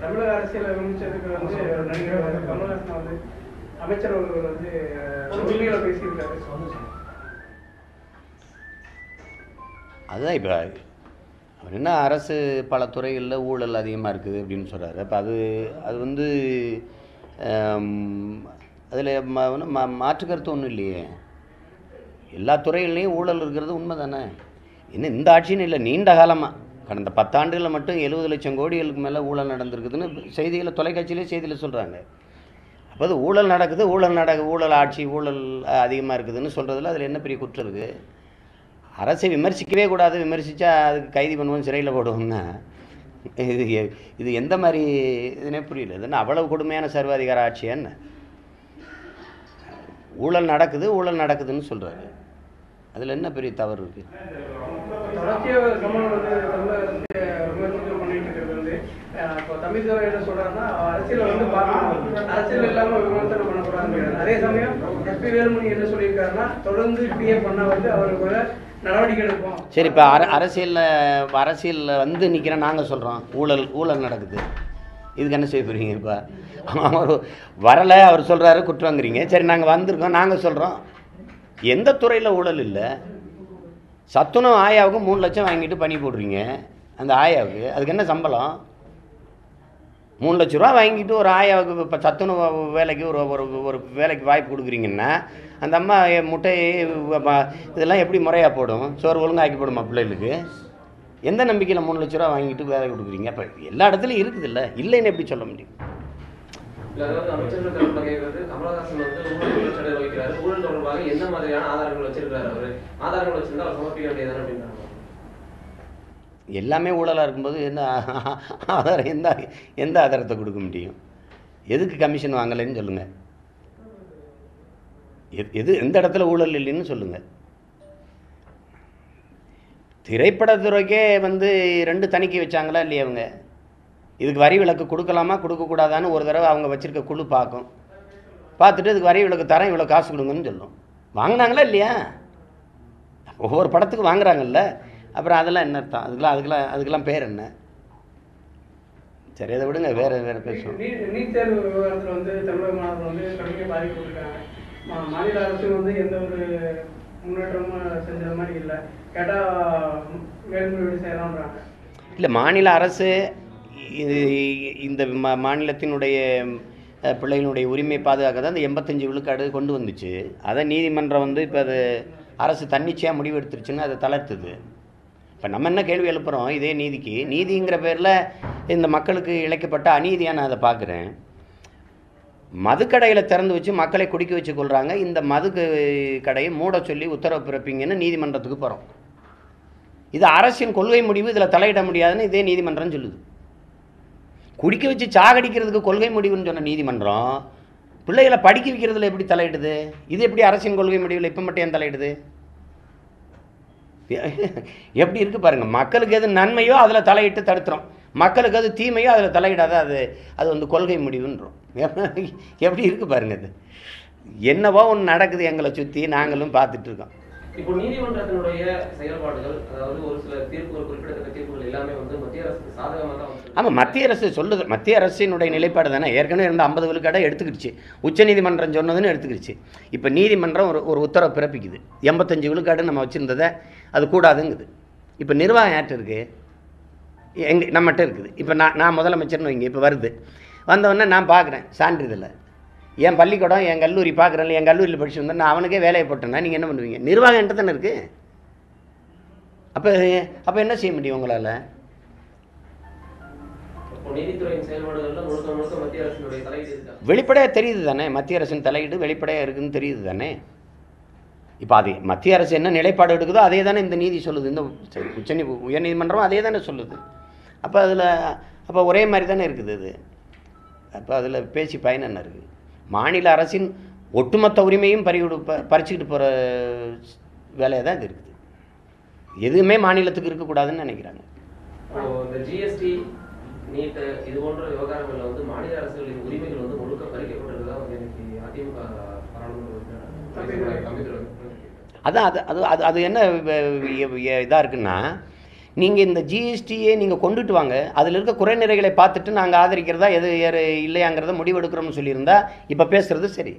தமிழக அரசியல் விமர்சனத்துக்கு வந்து நடிகர் கமல்ஹாசன் வந்து அமைச்சர் அவர்கள் வந்து உரிமையில பேசியிருக்காரு. அதுதான் இப்போ அவர் என்ன அரசு பல துறைகளில் ஊழல் அதிகமாக இருக்குது அப்படின்னு சொல்கிறாரு. அப்போ அது வந்து அதில் மாற்று கருத்து ஒன்றும் இல்லையே. எல்லா துறைகள்லேயும் ஊழல் இருக்கிறது உண்மை தானே. இன்னும் இந்த ஆட்சின்னு இல்லை, நீண்ட காலமாக கடந்த 10 ஆண்டுகளில் மட்டும் 70 லட்சம் கோடிகளுக்கு மேலே ஊழல் நடந்திருக்குதுன்னு செய்திகளை தொலைக்காட்சியிலே செய்தியில் சொல்கிறாங்க. அப்போ அது ஊழல் நடக்குது, ஊழல் ஆட்சி ஊழல் அதிகமாக இருக்குதுன்னு சொல்கிறதுல அதில் என்ன பெரிய குற்றம் இருக்குது? அரசை விமர்சிக்கவே கூடாது, விமர்சித்தா அதுக்கு கைது பண்ணுவோம், சிறையில் போடுவோம்னா இது எந்த மாதிரி இதுனே புரியல. இதுன்னு அவ்வளவு கொடுமையான சர்வாதிகார ஆட்சி என்ன? ஊழல் நடக்குதுன்னு சொல்கிறாரு. அதில் என்ன பெரிய தவறு இருக்குது? அதே சமயம் எஸ்பி வேலுமணி என்ன சொல்லியிருக்காருன்னா தொடர்ந்து இப்படியே பண்ண வந்து அவருக்கு நடவடிக்கை எடுப்போம். சரி, இப்போ அரசியலில் வந்து நிற்கிற நாங்கள் சொல்கிறோம் ஊழல் நடக்குது, இதுக்கு என்ன செய்ய போகிறீங்க? இப்போ அவர் வரலை, அவர் சொல்கிறாரு குற்றங்கிறீங்க. சரி, நாங்கள் வந்திருக்கோம், நாங்கள் சொல்கிறோம் எந்த துறையில் ஊழல் இல்லை. சத்துணவு ஆயாவுக்கு 3 லட்சம் வாங்கிட்டு பணி போடுறீங்க. அந்த ஆயாவுக்கு அதுக்கு என்ன சம்பளம்? 3 லட்ச ரூபா வாங்கிட்டு ஒரு ஆயாவுக்கு இப்போ சத்துணவு வேலைக்கு ஒரு வேலைக்கு வாய்ப்பு கொடுக்குறீங்கன்னா அந்த அம்மா முட்டை இதெல்லாம் எப்படி முறையாக போடும்? சோறு ஒழுங்காக ஆக்கி போடுமா பிள்ளைகளுக்கு? எந்த நம்பிக்கையில் 3 லட்ச ரூபா வாங்கிட்டு வேலை கொடுக்குறீங்க? அப்போ எல்லா இடத்துலையும் இருக்குது இல்லை, இல்லைன்னு எப்படி சொல்ல முடியும்? எல்லாமே ஊழலாக இருக்கும்போது என்ன ஆதாரம்? எந்த ஆதாரத்தை கொடுக்க முடியும்? எதுக்கு கமிஷன் வாங்கலைன்னு சொல்லுங்கள். எந்த இடத்துல ஊழல் இல்லைன்னு சொல்லுங்கள். திரைப்படத்துறைக்கே வந்து 2 தணிக்கை வச்சாங்களா இல்லையா? அவங்க இதுக்கு வரி விலக்கு கொடுக்கலாமா கொடுக்கக்கூடாதான்னு ஒரு தடவை அவங்க வச்சுருக்க குழு பார்க்கும். பார்த்துட்டு இதுக்கு வரி விலக்கு தரேன், இவ்வளோ காசு கொடுங்கன்னு சொல்லும். வாங்கினாங்களா இல்லையா? ஒவ்வொரு படத்துக்கு வாங்குறாங்கல்ல. அப்புறம் அதெல்லாம் என்ன அர்த்தம்? அதுக்கெல்லாம் பேர் என்ன? சரி, அதை விடுங்க, வேறு பேசுவோம். நீட் தேர்வு விவகாரத்தில் வந்து தமிழக மாணவர்கள் வந்து கடுமையாக பாதிக்கப்பட்டிருக்காங்க. மாநில அரசு வந்து எந்த ஒரு முன்னேற்றமும் செஞ்சது மாதிரி இல்லை. கேட்டால் மேல்முறையீடு செய்யலாம்ன்றாங்க. இல்லை, மாநில அரசு இந்த மாநிலத்தினுடைய பிள்ளைகளுடைய உரிமை பாதுகாக்க தான் அந்த 85 விழுக்காடு கொண்டு வந்துச்சு. அதை நீதிமன்றம் வந்து இப்போ அது அரசு தன்னிச்சையாக முடிவு எடுத்துருச்சுன்னு அதை தளர்த்துது. இப்போ நம்ம என்ன கேள்வி எழுப்புகிறோம்? இதே நீதிங்கிற பேரில் இந்த மக்களுக்கு இழைக்கப்பட்ட அநீதியாக நான் அதை பார்க்குறேன். மதுக்கடையில் திறந்து வச்சு மக்களை குடிக்க வச்சு கொள்கிறாங்க. இந்த மது கடையை மூட சொல்லி உத்தரவு பிறப்பிங்கன்னு நீதிமன்றத்துக்கு போகிறோம். இது அரசின் கொள்கை முடிவு, இதில் தலையிட முடியாதுன்னு இதே நீதிமன்றம் சொல்லுது. குடிக்க வச்சு சாகடிக்கிறதுக்கு கொள்கை முடிவுன்னு சொன்ன நீதிமன்றம் பிள்ளைகளை படிக்க வைக்கிறதுல எப்படி தலையிடுது? இது எப்படி அரசின் கொள்கை முடிவில் இப்போ மட்டும் ஏன் தலையிடுது? எப்படி இருக்குது பாருங்கள். மக்களுக்கு எது நன்மையோ அதில் தலையிட்டு தடுத்துறோம், மக்களுக்கு அது தீமையோ அதில் தலையிடாத அது வந்து கொள்கை முடிவுன்றோம். எப்படி இருக்குது பாருங்கள். அது என்னவோ ஒன்று நடக்குது எங்களை சுற்றி, நாங்களும் பார்த்துட்ருக்கோம். இப்போ நீதிமன்றத்தினுடைய செயல்பாடுகள், அதாவது ஒரு சில தீர்ப்புகள், குறிப்பிடத்தக்க தீர்ப்புகள் எல்லாமே வந்து மத்திய அரசுக்கு சாதகமாக தான் வந்து. ஆமாம், மத்திய அரசு சொல்லுது. மத்திய அரசினுடைய நிலைப்பாடு தானே. ஏற்கனவே இருந்த 50 விழுக்காடை எடுத்துக்கிடுச்சு. உச்சநீதிமன்றம் சொன்னதுன்னு எடுத்துக்கிடுச்சு. இப்போ நீதிமன்றம் ஒரு உத்தரவு பிறப்பிக்குது. 85 விழுக்காடு நம்ம வச்சுருந்ததை அது கூடாதுங்குது. இப்போ நிர்வாகம் யார்கிட்ட இருக்குது? நம்மகிட்ட இருக்குது. இப்போ நான் முதலமைச்சர்னு வைங்க, இப்போ வருது. வந்தவொடனே நான் பார்க்குறேன் சான்றிதழை, என் பள்ளிக்கூடம் என் கல்லூரி பார்க்குறேன்ல, என் கல்லூரியில் படிச்சு வந்தேன், நான் அவனுக்கே வேலையை போட்டேன்னா நீங்கள் என்ன பண்ணுவீங்க? நிர்வாகம் என்கிட்ட தானே இருக்குது. அப்போ என்ன செய்ய முடியும் உங்களால்? வெளிப்படையாக தெரியுது தானே, மத்திய அரசின் தலையீடு வெளிப்படையாக இருக்குதுன்னு தெரியுது தானே. இப்போ அது மத்திய அரசு என்ன நிலைப்பாடு எடுக்குதோ அதே தானே இந்த நீதி சொல்லுது, இந்த உயர்நீதிமன்றம் அதே தானே சொல்லுது. அப்போ ஒரே மாதிரி தானே இருக்குது அது. அப்போ அதில் பேசி பயன் என்ன இருக்குது? மாநில அரசின் ஒட்டுமொத்த உரிமையும் பறிச்சுக்கிட்டு போகிற வேலையை தான் இது இருக்குது. எதுவுமே மாநிலத்துக்கு இருக்கக்கூடாதுன்னு நினைக்கிறாங்க. இந்த ஜிஎஸ்டி, நீட், இது போன்ற விவகாரங்களில் வந்து மாநில அரசுகளின் உரிமைகள் வந்து முழுக்க பறிக்கப்பட்டிருக்கிறதா வந்து எனக்கு அதிமுக அதான் அது என்ன இதாக இருக்குன்னா, நீங்கள் இந்த ஜிஎஸ்டியை நீங்கள் கொண்டுட்டு வாங்க, அதில் இருக்க குறைநிறைகளை பார்த்துட்டு நாங்கள் ஆதரிக்கிறதா எது இல்லையாங்கிறத முடிவெடுக்கிறோம்னு சொல்லியிருந்தா இப்போ பேசுகிறது சரி.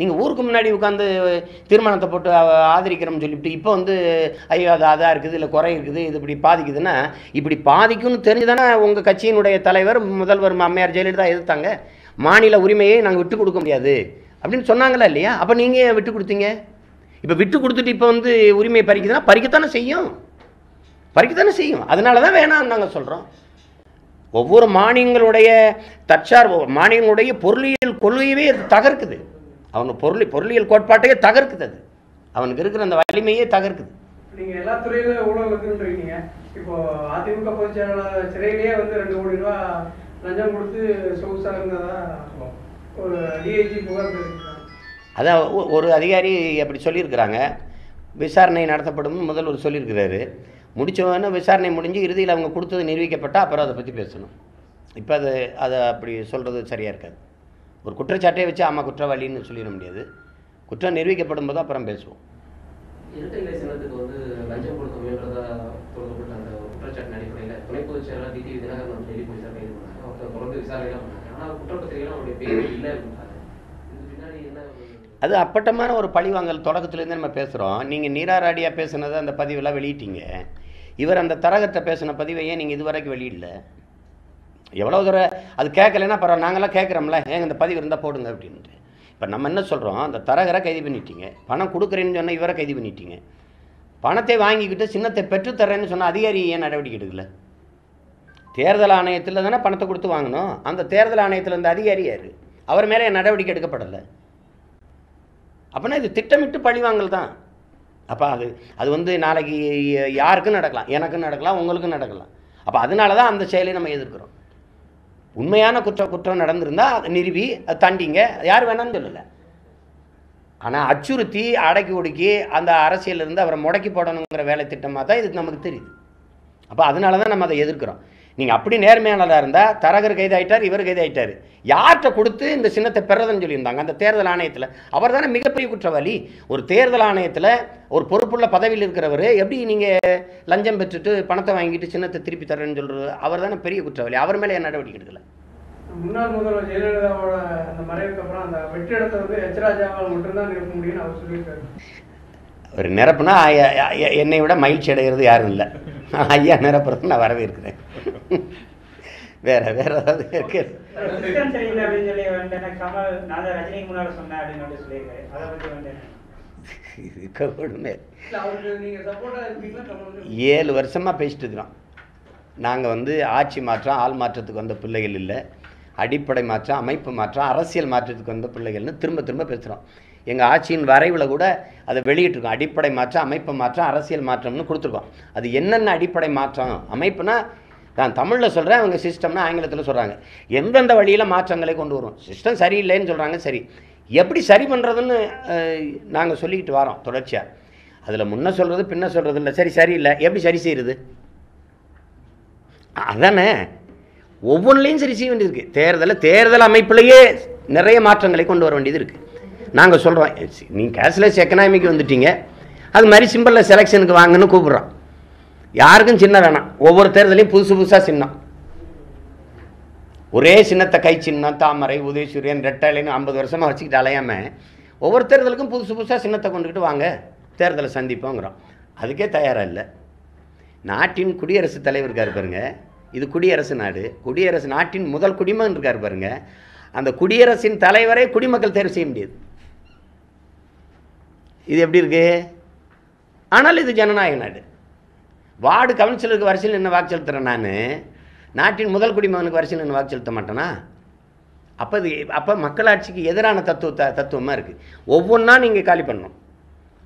நீங்கள் ஊருக்கு முன்னாடி உட்காந்து தீர்மானத்தை போட்டு ஆதரிக்கிறோம்னு சொல்லிவிட்டு இப்போ வந்து ஐயோ அது அதாக இருக்குது, இல்லை குறை இருக்குது, இது இப்படி பாதிக்குதுன்னா, இப்படி பாதிக்கும்னு தெரிஞ்சு தானே உங்கள் கட்சியினுடைய தலைவர் முதல்வர் அம்மையார் ஜெயலலிதா எதிர்த்தாங்க. மாநில உரிமையை நாங்கள் விட்டு கொடுக்க முடியாது அப்படின்னு சொன்னாங்களா இல்லையா? அப்போ நீங்கள் ஏன் விட்டு கொடுத்தீங்க? இப்போ விட்டு கொடுத்துட்டு இப்போ வந்து உரிமையை பறிக்குதுன்னா பறிக்கத்தானே செய்யும், பறிக்கத்தானே செய்யும். அதனால தான் வேணாம்னு நாங்கள் சொல்கிறோம். ஒவ்வொரு மாநிலங்களுடைய மாநிலங்களுடைய பொருளியல் கொள்கையவே தகர்க்குது. அவனு பொருளியல் கோட்பாட்டையே தகர்க்குது. அது அவனுக்கு இருக்கிற அந்த வலிமையே தகர்க்குது. நீங்க எல்லா துறையில ஊழல் இருக்குன்றீங்க. இப்போ அதிமுக பொதுச் செயலாளர் சிறையிலேயே வந்து 2 கோடி ரூபாய் லஞ்சம் கொடுத்து சொகுசா இருந்ததா ஒரு டிஐஜி புகார் தெரிவிக்கிறாங்க. அதான் ஒரு அதிகாரி அப்படி சொல்லியிருக்கிறாங்க. விசாரணை நடத்தப்படும் முதல்வர் சொல்லியிருக்கிறாரு. முடித்தவொன்னே விசாரணை முடிஞ்சு இறுதியில் அவங்க கொடுத்தது நிரூபிக்கப்பட்டால் அப்புறம் அதை பற்றி பேசணும். இப்போ அதை அப்படி சொல்கிறது சரியாக இருக்காது. ஒரு குற்றச்சாட்டை வச்சு ஆமாம் குற்றவாளின்னு சொல்லிட முடியாது. குற்றம் நிரூபிக்கப்படும் போது அப்புறம் பேசுவோம். இரட்டை இலை சின்னத்துக்கு வந்து லஞ்சம் கொடுக்க முயன்றதா தொடங்கப்பட்ட அந்த குற்றச்சாட்டின் அடிப்படையில் துணை பொதுச் செயலாளர் டிடிவி தினகரன் வந்து டெல்லி போலீசார் கைது பண்ணாங்க. அவர் தொடர்ந்து விசாரணைலாம் பண்ணாங்க. ஆனால் குற்றப்பத்திரிகையில் அவருடைய பேர் இல்லை அப்படின்றாங்க. இது பின்னாடி என்ன? அது அப்பட்டமான ஒரு பழிவாங்கல். தொடக்கத்துலேருந்து நம்ம பேசுகிறோம். நீங்கள் நீராராடியாக பேசுனதை அந்த பதிவெல்லாம் வெளியிட்டீங்க. இவர் அந்த தரகத்தை பேசின பதிவை ஏன் நீங்கள் இதுவரைக்கும் வெளியிடல? எவ்வளோ தூரம் அது கேட்கலைன்னா பரவாயில்ல, நாங்களாம் கேட்குறோம்ல, ஏங்க இந்த பதிவு இருந்தால் போடுங்க அப்படின்ட்டு. இப்போ நம்ம என்ன சொல்கிறோம், அந்த தரகரை கைது பண்ணிட்டீங்க, பணம் கொடுக்குறேன்னு சொன்னால் இவரை கைது பண்ணிட்டீங்க, பணத்தை வாங்கிக்கிட்டு சின்னத்தை பெற்றுத்தரேன்னு சொன்னால் அதிகாரி ஏன் நடவடிக்கை எடுக்கல? தேர்தல் ஆணையத்தில் தானே பணத்தை கொடுத்து வாங்கணும். அந்த தேர்தல் ஆணையத்தில் இருந்த அதிகாரி யார்? அவர் மேலே நடவடிக்கை எடுக்கப்படலை. அப்படின்னா இது திட்டமிட்டு பழிவாங்கல் தான். அப்போ அது வந்து நாளைக்கு யாருக்கும் நடக்கலாம், எனக்கும் நடக்கலாம், உங்களுக்கும் நடக்கலாம். அப்போ அதனால தான் அந்த செயலை நம்ம எதிர்க்கிறோம். உண்மையான குற்றம் நடந்திருந்தால் அதை நிறுவி அதை தாண்டிங்க, யார் வேணான்னு சொல்லலை. ஆனால் அச்சுறுத்தி அடக்கி ஒடுக்கி அந்த அரசியலிருந்து அவரை முடக்கி போடணுங்கிற வேலை திட்டமாக தான் இதுக்கு நமக்கு தெரியுது. அப்போ அதனால தான் நம்ம அதை எதிர்க்கிறோம். நீங்கள் அப்படி நேர்மையானதாக இருந்தால் தரகர் கைதாயிட்டார், இவர் கைதாயிட்டார், யார்கிட்ட கொடுத்து இந்த சின்னத்தை பெறதுன்னு சொல்லியிருந்தாங்க அந்த தேர்தல் ஆணையத்தில். அவர் தானே மிகப்பெரிய குற்றவாளி. ஒரு தேர்தல் ஆணையத்தில் ஒரு பொறுப்புள்ள பதவியில் இருக்கிறவர் எப்படி நீங்கள் லஞ்சம் பெற்றுட்டு பணத்தை வாங்கிட்டு சின்னத்தை திருப்பி தரேன்னு சொல்கிறது? அவர் தானே பெரிய குற்றவாளி. அவர் மேலே நடவடிக்கை எடுக்கல. முன்னாள் முதல்வர் ஜெயலலிதாவோட அந்த மறைவுக்கு அப்புறம் அந்த வெற்றிடத்தை வந்து எச்ராஜாவால் மட்டும்தான் நிரப்ப முடியும்னு அவர் சொல்லியிருக்காரு. ஒரு நிரப்புனா என்னை விட மகிழ்ச்சி அடைகிறது யாரும் இல்லை. ஐயா நிரப்புறது நான் வரவேற்கிறேன். வேற ஏதாவது இருக்கு? கொடுமை. 7 வருஷமாக பேசிட்டு இருக்கிறோம். நாங்கள் வந்து ஆட்சி மாற்றம், ஆள் மாற்றத்துக்கு வந்த பிள்ளைகள் இல்லை, அடிப்படை மாற்றம், அமைப்பு மாற்றம், அரசியல் மாற்றத்துக்கு வந்த பிள்ளைகள்னு திரும்ப திரும்ப பேசுகிறோம். எங்கள் ஆட்சியின் வரைவில் கூட அதை வெளியிட்டிருக்கோம். அடிப்படை மாற்றம், அமைப்பு மாற்றம், அரசியல் மாற்றம்னு கொடுத்துருக்கோம். அது என்னென்ன அடிப்படை மாற்றம்? அமைப்புனா நான் தமிழில் சொல்கிறேன், அவங்க சிஸ்டம்னா ஆங்கிலத்தில் சொல்கிறாங்க. எந்தெந்த வழியில் மாற்றங்களை கொண்டு வரும்? சிஸ்டம் சரியில்லைன்னு சொல்கிறாங்க. சரி, எப்படி சரி பண்ணுறதுன்னு நாங்கள் சொல்லிக்கிட்டு வரோம் தொடர்ச்சியாக. அதில் முன்ன சொல்கிறது பின்ன சொல்கிறது இல்லை. சரி சரியில்லை, எப்படி சரி செய்கிறது? அதானே ஒவ்வொன்றிலையும் சரி செய்ய வேண்டியது. தேர்தல் அமைப்புலேயே நிறைய மாற்றங்களை கொண்டு வர வேண்டியது இருக்குது. நாங்கள் சொல்கிறோம், நீங்கள் கேஷ்லெஸ் எக்கனாமிக்கு வந்துட்டீங்க, அது மாதிரி சிம்பிளில் செலெக்ஷனுக்கு வாங்கன்னு கூப்பிட்றோம். யாருக்கும் சின்ன வேணாம். ஒவ்வொரு தேர்தலையும் புதுசு புதுசாக சின்னம். ஒரே சின்னத்தை கை சின்னம், தாமரை, உதயசூரியன், ரெட்டலைன்னு 50 வருஷமாக வச்சுக்கிட்டு அலையாமல் ஒவ்வொரு தேர்தலுக்கும் புதுசு புதுசாக சின்னத்தை கொண்டுக்கிட்டு வாங்க, தேர்தலை சந்திப்போங்கிறோம். அதுக்கே தயாராக இல்லை. நாட்டின் குடியரசுத் தலைவர் இருக்கார் பாருங்க, இது குடியரசு நாடு. குடியரசு நாட்டின் முதல் குடிமகன் இருக்கார் பாருங்க, அந்த குடியரசின் தலைவரை குடிமக்கள் தேர்வு செய்ய முடியாது. இது எப்படி இருக்கு? ஆனால் இது ஜனநாயக நாடு. வார்டு கவுன்சிலருக்கு வரிசையில் நின்று வாக்கு செலுத்துகிறேன் நான், நாட்டின் முதல் குடிமகனுக்கு வரிசையில் நின்று வாக்கு செலுத்த மாட்டேனா? அப்போ மக்களாட்சிக்கு எதிரான தத்துவமாக இருக்குது. ஒவ்வொன்றா நீங்கள் காலி பண்ணணும்.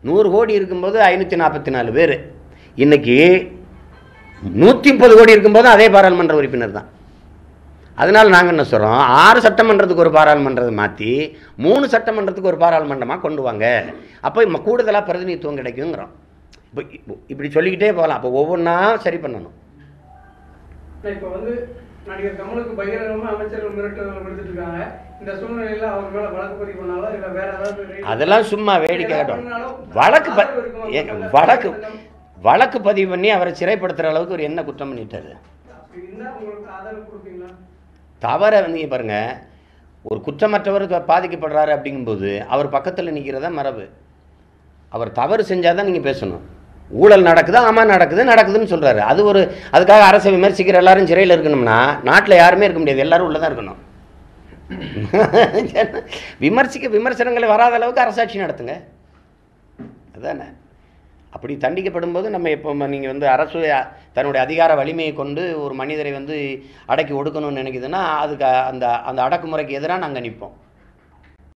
100 கோடி இருக்கும்போது 544 பேர், இன்னைக்கு 130 கோடி இருக்கும்போது அதே பாராளுமன்ற உறுப்பினர் தான். அதனால் நாங்கள் என்ன சொல்கிறோம், 6 சட்டமன்றத்துக்கு ஒரு பாராளுமன்றத்தை மாற்றி 3 சட்டமன்றத்துக்கு ஒரு பாராளுமன்றமாக கொண்டு வாங்க. அப்போ கூடுதலாக பிரதிநிதித்துவம் கிடைக்குங்கிறோம். இப்படி சொல்லிக்கிட்டே போகலாம். அப்போ ஒவ்வொன்றா சரி பண்ணணும். இப்போ வந்து நடிகர் கமலுக்கு பகிரங்கமாக அமைச்சர்கள் மிரட்டல் கொடுத்துட்டு இருக்காங்க. இந்த சூழ்நிலையில் அவர் மேலே வழக்கு பதிவு பண்ணாலும் இல்லை வேற ஏதாவது? அதெல்லாம் சும்மா வேடிக்கை காட்டும். வழக்கு பதிவு பண்ணி அவரை சிறைப்படுத்துகிற அளவுக்கு ஒரு என்ன குற்றம் பண்ணிட்டாரு? தவறை வந்து பாருங்கள், ஒரு குற்றமற்றவர் பாதிக்கப்படுறாரு அப்படிங்கும்போது அவர் பக்கத்தில் நிற்கிறதா மரபு. அவர் தவறு செஞ்சால் தான் நீங்கள் பேசணும். ஊழல் நடக்குது, ஆமாம் நடக்குதுன்னு சொல்கிறாரு. அதுக்காக அரசை விமர்சிக்கிற எல்லாரும் சிறையில் இருக்கணும்னா நாட்டில் யாருமே இருக்க முடியாது, எல்லாரும் உள்ளே தான் இருக்கணும். விமர்சனங்களை வராத அளவுக்கு அரசாட்சி நடத்துங்க, அதுதானே. அப்படி தண்டிக்கப்படும் போது நம்ம எப்போ நீங்கள் வந்து அரசு தன்னுடைய அதிகார வலிமையை கொண்டு ஒரு மனிதரை வந்து அடக்கி ஒடுக்கணும்னு நினைக்குதுன்னா அதுக்கு அந்த அடக்குமுறைக்கு எதிராக நாங்கள் நிற்போம்.